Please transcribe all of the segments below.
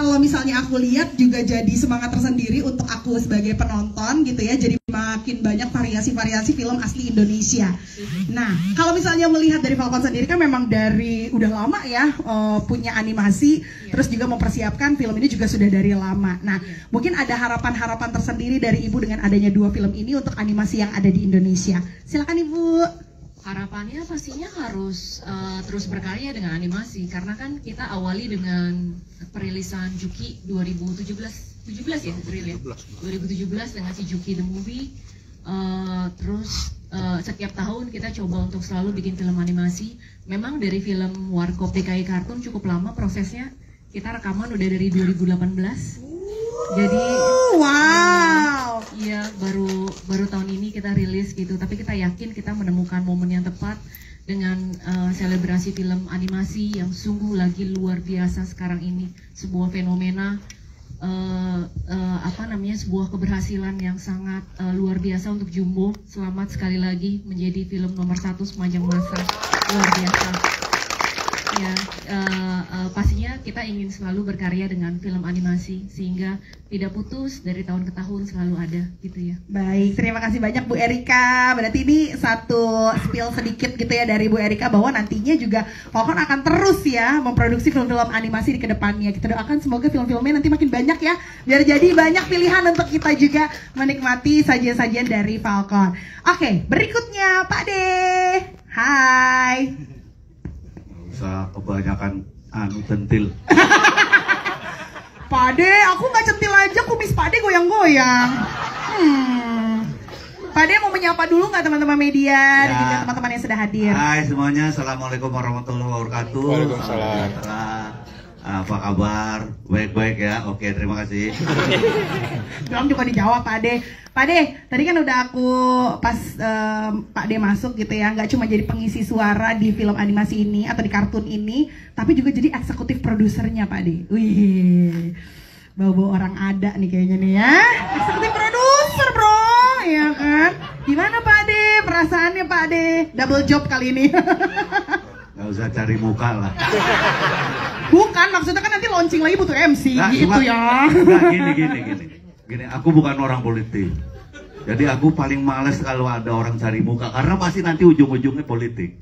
kalau misalnya aku lihat juga jadi semangat tersendiri untuk aku sebagai penonton gitu ya, jadi makin banyak variasi-variasi film asli Indonesia. Nah, kalau misalnya melihat dari Falcon sendiri kan memang dari udah lama ya punya animasi, terus juga mempersiapkan film ini juga sudah dari lama. Nah, mungkin ada harapan-harapan tersendiri dari Ibu dengan adanya 2 film ini untuk animasi yang ada di Indonesia. Silakan Ibu. Harapannya pastinya harus terus berkarya dengan animasi, karena kan kita awali dengan perilisan Juki 2017 ya, rilis 2017 dengan si Juki the Movie. Terus setiap tahun kita coba untuk selalu bikin film animasi. Memang dari film Warkop DKI Kartun cukup lama prosesnya, kita rekaman udah dari 2018. Jadi wow, iya baru tahun ini kita rilis gitu. Tapi kita yakin kita menemukan momen yang tepat dengan selebrasi film animasi yang sungguh lagi luar biasa sekarang ini, sebuah fenomena sebuah keberhasilan yang sangat luar biasa untuk Jumbo. Selamat sekali lagi menjadi film nomor 1 sepanjang masa, luar biasa. Ya, pastinya kita ingin selalu berkarya dengan film animasi sehingga tidak putus dari tahun ke tahun, selalu ada gitu ya. Baik, terima kasih banyak Bu Erika. Berarti ini satu spill sedikit gitu ya dari Bu Erika bahwa nantinya juga Falcon akan terus ya memproduksi film-film animasi di kedepannya. Kita doakan semoga film-filmnya nanti makin banyak ya, biar jadi banyak pilihan untuk kita juga menikmati sajian-sajian dari Falcon. Oke, berikutnya Pak De. Hai. Kebanyakan centil. Pade, aku nggak centil aja, kumis Pade goyang-goyang. Pade mau menyapa dulu nggak teman-teman media dan juga teman-teman yang sudah hadir? Hai semuanya, assalamualaikum warahmatullahi wabarakatuh. Waalaikumsalam. Apa kabar? Baik-baik ya. Oke, terima kasih. Belum juga dijawab Pak De. Pak De, tadi kan udah aku pas Pak De masuk gitu ya, nggak cuma jadi pengisi suara di film animasi ini atau di kartun ini, tapi juga jadi eksekutif produsernya Pak De. Wih, bau-bau orang ada nih kayaknya nih ya. Eksekutif produser bro, ya kan? Gimana Pak De? Perasaannya Pak De? Double job kali ini. Gak usah cari muka lah. Bukan, maksudnya kan nanti launching lagi butuh MC gitu ya. Gini, aku bukan orang politik. Jadi aku paling males kalau ada orang cari muka, karena pasti nanti ujung-ujungnya politik.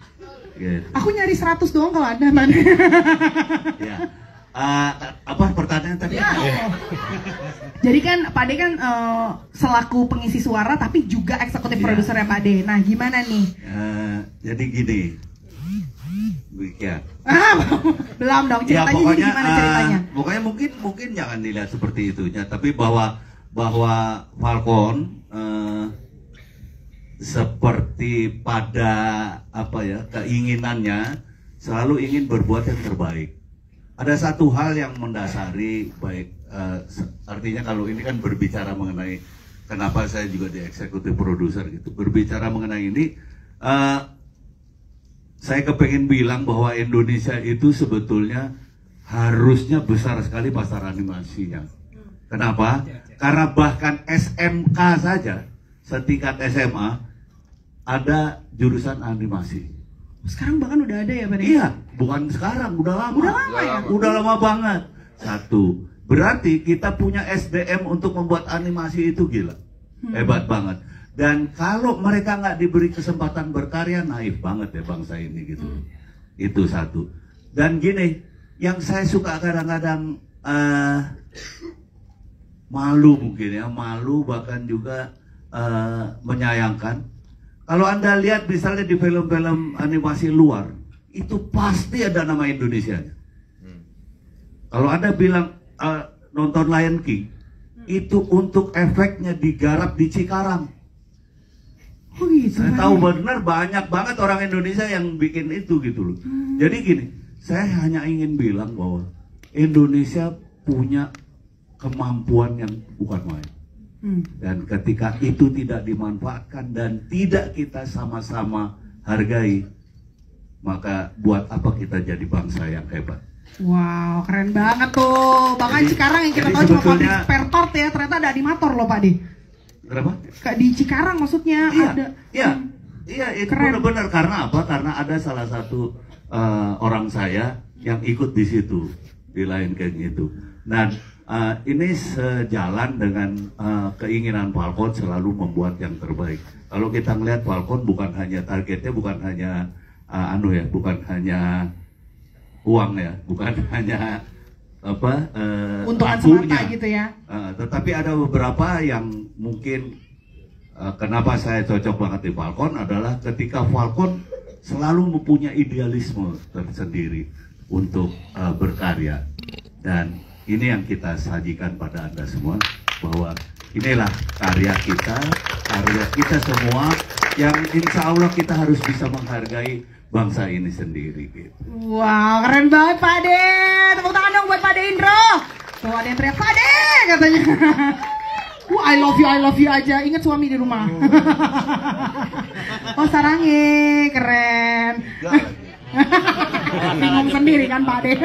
Gitu. Aku nyari 100 doang kalau ada man. Ya. Apa pertanyaan tadi? Ya. Jadi kan Pak De kan selaku pengisi suara tapi juga eksekutif produsernya Pak De. Nah gimana nih? Jadi gini. Ya. Belum dong, ceritanya pokoknya, gimana ceritanya? Pokoknya mungkin jangan dilihat seperti itunya, tapi bahwa Falcon seperti pada keinginannya selalu ingin berbuat yang terbaik. Ada satu hal yang mendasari baik, artinya kalau ini kan berbicara mengenai kenapa saya juga di eksekutif produser gitu, berbicara mengenai ini. Saya kepengen bilang bahwa Indonesia itu sebetulnya harusnya besar sekali pasar animasinya. Kenapa? Karena bahkan SMK saja, setingkat SMA, ada jurusan animasi. Sekarang bahkan udah ada ya Pak De? Iya, bukan sekarang, udah lama. Udah lama ya? Udah lama banget. Satu, berarti kita punya SDM untuk membuat animasi itu gila. Hebat banget. Dan kalau mereka nggak diberi kesempatan berkarya, naif banget ya bangsa ini gitu. Itu satu. Dan gini, yang saya suka kadang-kadang malu mungkin ya, malu bahkan juga menyayangkan. Kalau Anda lihat misalnya di film-film animasi luar, itu pasti ada nama Indonesia. Kalau Anda bilang nonton Lion King, itu untuk efeknya digarap di Cikarang. Oh gitu, saya tahu benar banyak banget orang Indonesia yang bikin itu gitu loh. Jadi gini, saya hanya ingin bilang bahwa Indonesia punya kemampuan yang bukan main. Dan ketika itu tidak dimanfaatkan dan tidak kita sama-sama hargai, maka buat apa kita jadi bangsa yang hebat? Wow, keren banget tuh. Bahkan Cikarang yang kita tahu cuma pabrik spare part ya, ternyata ada animator loh Pak De. Kenapa? Kayak di Cikarang maksudnya ada. Iya, itu benar-benar karena apa? Karena ada salah satu orang saya yang ikut di situ di Lion King itu. Nah, ini sejalan dengan keinginan Falcon selalu membuat yang terbaik. Kalau kita ngelihat Falcon bukan hanya targetnya, bukan hanya bukan hanya uang ya, bukan hanya untungan lakunya, semata gitu ya. Tetapi ada beberapa yang mungkin kenapa saya cocok banget di Falcon adalah ketika Falcon selalu mempunyai idealisme tersendiri untuk berkarya, dan ini yang kita sajikan pada Anda semua, bahwa inilah karya kita semua yang insya Allah kita harus bisa menghargai bangsa ini sendiri gitu. Wow, keren banget Pak De. Tepuk tangan dong buat Pak De Indro. Tuh ada yang teriak Pak De katanya. I love you aja, ingat suami di rumah. Oh sarange, keren. Bingung sendiri kan Pak De.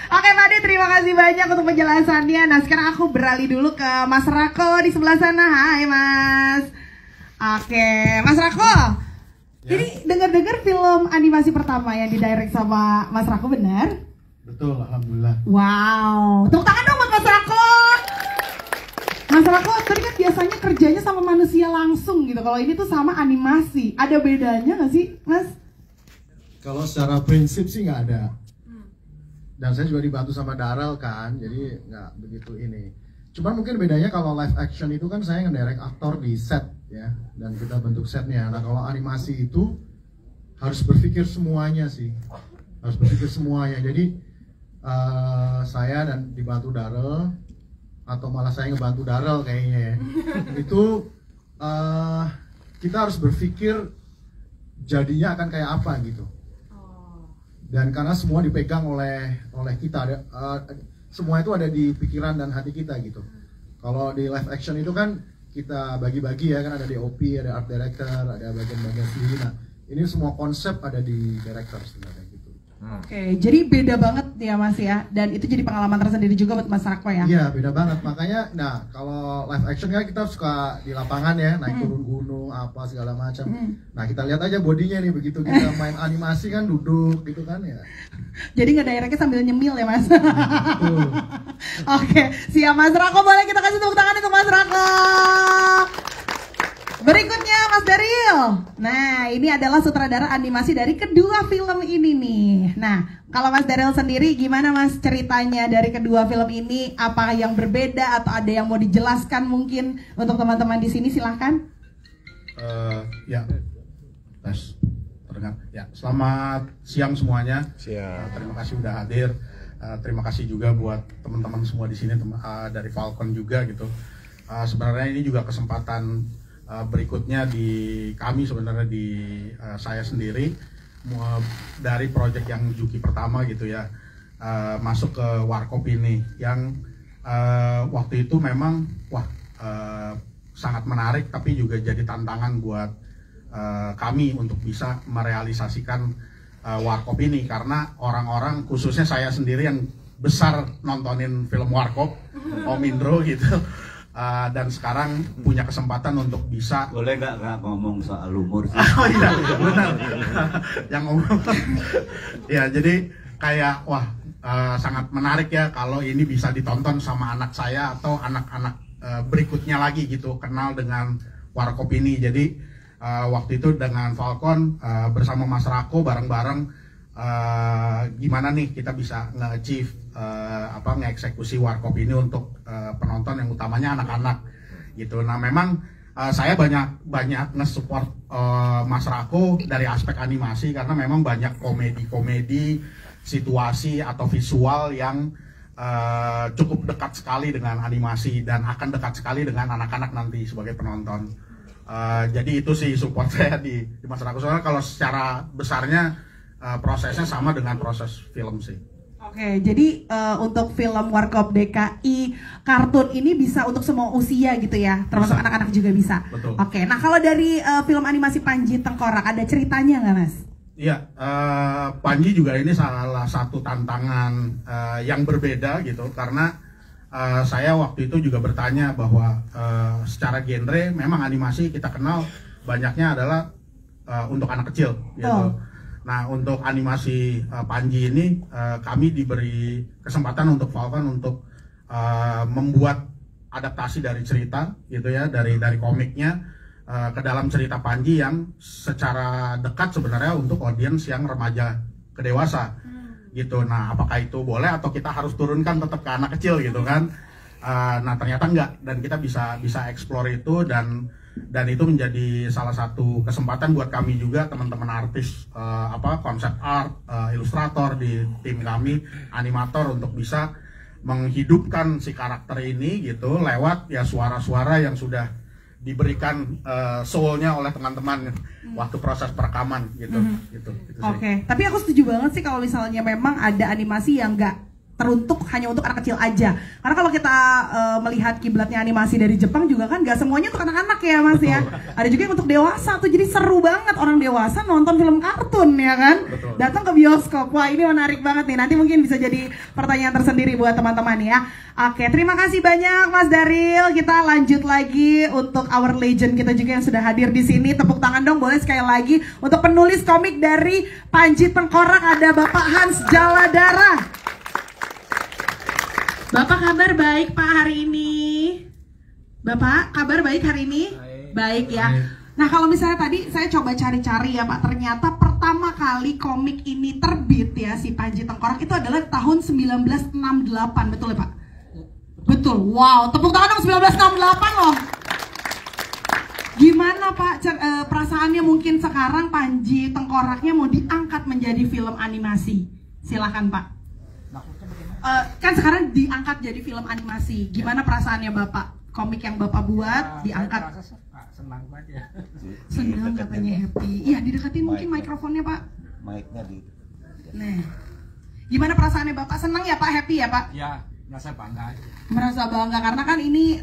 Oke Pak De, terima kasih banyak untuk penjelasannya. Nah sekarang aku beralih dulu ke Mas Rako di sebelah sana. Hai Mas. Oke Mas Rako, jadi dengar-dengar film animasi pertama yang didirect sama Mas Rako, benar? Betul, alhamdulillah. Wow, tepuk tangan dong buat Mas Rako. Mas Rako tadi kan biasanya kerjanya sama manusia langsung gitu. Kalau ini tuh sama animasi. Ada bedanya nggak sih, Mas? Kalau secara prinsip sih nggak ada. Dan saya juga dibantu sama Darel kan, jadi nggak begitu ini. Cuman mungkin bedanya kalau live action itu kan saya ngedirect aktor di set ya, dan kita bentuk setnya. Nah kalau animasi itu harus berpikir semuanya sih, harus berpikir semuanya. Jadi saya dan dibantu Darel, atau malah saya ngebantu Darel kayaknya ya. Itu kita harus berpikir jadinya akan kayak apa gitu. Dan karena semua dipegang oleh kita, semua itu ada di pikiran dan hati kita gitu. Kalau di live action itu kan kita bagi-bagi ya, kan ada DOP, ada art director, ada bagian-bagian sendiri. Nah, ini semua konsep ada di director sebenarnya gitu. Oke, jadi beda banget ya Mas ya, dan itu jadi pengalaman tersendiri juga buat Mas Rako ya. Iya, beda banget. Makanya, nah kalau live action kan kita suka di lapangan ya, naik turun gunung, apa segala macam. Nah kita lihat aja bodinya nih, begitu kita main animasi kan duduk gitu kan ya. Jadi nggak directnya sambil nyemil ya Mas. Oke, siap Mas Rako, boleh kita kasih tepuk tangan untuk Mas Rako. Berikutnya Mas Daryl. Nah ini adalah sutradara animasi dari kedua film ini nih. Nah kalau Mas Daryl sendiri gimana Mas ceritanya dari kedua film ini? Apa yang berbeda atau ada yang mau dijelaskan mungkin untuk teman-teman di sini, silahkan. Ya, tes terdengar. Ya, selamat siang semuanya. Terima kasih udah hadir. Terima kasih juga buat teman-teman semua di sini, dari Falcon juga gitu. Sebenarnya ini juga kesempatan berikutnya di kami sebenarnya, di saya sendiri dari proyek yang Juki pertama gitu ya, masuk ke Warkop ini yang waktu itu memang sangat menarik, tapi juga jadi tantangan buat kami untuk bisa merealisasikan Warkop ini, karena orang-orang khususnya saya sendiri yang besar nontonin film Warkop, Om Indro gitu. Dan sekarang punya kesempatan untuk bisa. Boleh nggak ngomong soal umur sih? Oh iya, benar. Yang ngomong. Ya, jadi kayak sangat menarik ya kalau ini bisa ditonton sama anak saya atau anak-anak berikutnya lagi gitu, kenal dengan Warkop ini. Jadi waktu itu dengan Falcon bersama Mas Rako bareng-bareng, gimana nih kita bisa nge-achieve nge-eksekusi Warkop ini untuk penonton yang utamanya anak-anak gitu. Nah memang saya banyak nge-support Mas Rako dari aspek animasi, karena memang banyak komedi-komedi situasi atau visual yang cukup dekat sekali dengan animasi dan akan dekat sekali dengan anak-anak nanti sebagai penonton. Jadi itu sih support saya di Mas Rako. Soalnya kalau secara besarnya prosesnya sama dengan proses film sih. Oke, jadi untuk film Warkop DKI kartun ini bisa untuk semua usia gitu ya, termasuk anak-anak juga bisa. Betul. Oke, nah kalau dari film animasi Panji Tengkorak ada ceritanya nggak Mas? Iya, Panji juga ini salah satu tantangan yang berbeda gitu, karena saya waktu itu juga bertanya bahwa secara genre memang animasi kita kenal banyaknya adalah untuk anak kecil gitu. Nah, untuk animasi Panji ini kami diberi kesempatan untuk Falcon untuk membuat adaptasi dari cerita gitu ya, dari komiknya ke dalam cerita Panji yang secara dekat sebenarnya untuk audiens yang remaja ke dewasa gitu. Nah, apakah itu boleh atau kita harus turunkan tetap ke anak kecil gitu kan? Nah, ternyata enggak, dan kita bisa explore itu, dan itu menjadi salah satu kesempatan buat kami juga, teman-teman artis konsep art, ilustrator di tim kami, animator, untuk bisa menghidupkan si karakter ini gitu lewat ya suara-suara yang sudah diberikan soul-nya oleh teman-teman waktu proses perekaman gitu. Oke. Tapi aku setuju banget sih kalau misalnya memang ada animasi yang nggak teruntuk hanya untuk anak kecil aja. Karena kalau kita melihat kiblatnya animasi dari Jepang juga kan nggak semuanya untuk anak-anak ya Mas ya. Ada juga yang untuk dewasa tuh, jadi seru banget orang dewasa nonton film kartun ya kan. Betul. Datang ke bioskop. Wah, ini menarik banget nih. Nanti mungkin bisa jadi pertanyaan tersendiri buat teman-teman ya. Oke, terima kasih banyak Mas Daryl. Kita lanjut lagi untuk our legend kita juga yang sudah hadir di sini. Tepuk tangan dong boleh sekali lagi untuk penulis komik dari Panji Tengkorak, ada Bapak Hans Jaladara. Bapak kabar baik Pak hari ini? Bapak kabar baik hari ini? Baik ya. Nah, kalau misalnya tadi saya coba cari-cari ya Pak, ternyata pertama kali komik ini terbit ya, si Panji Tengkorak itu adalah tahun 1968, betul ya Pak? Betul. Wow, tepuk tangan dong, 1968 loh. Gimana Pak perasaannya mungkin sekarang Panji Tengkoraknya mau diangkat menjadi film animasi? Silakan Pak. Kan sekarang diangkat jadi film animasi. Gimana perasaannya Bapak? Komik yang Bapak buat diangkat. Senang aja. Senang katanya, happy. Iya, didekatin mungkin mikrofonnya Pak. Mic-nya di. Nah, gimana perasaannya Bapak? Senang ya Pak? Happy ya Pak? Ya, merasa bangga aja. Merasa bangga karena kan ini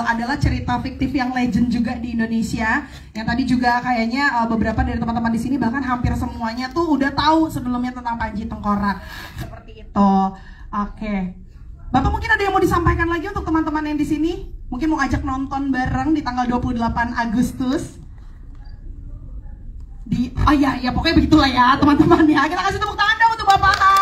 adalah cerita fiktif yang legend juga di Indonesia. Yang tadi juga kayaknya beberapa dari teman-teman di sini bahkan hampir semuanya tuh udah tahu sebelumnya tentang Panji Tengkorak. Seperti itu. Oke. Bapak mungkin ada yang mau disampaikan lagi untuk teman-teman yang di sini? Mungkin mau ajak nonton bareng di tanggal 28 Agustus. Oh ya pokoknya begitulah ya teman-teman ya. Kita kasih tepuk tangan dong untuk Bapak.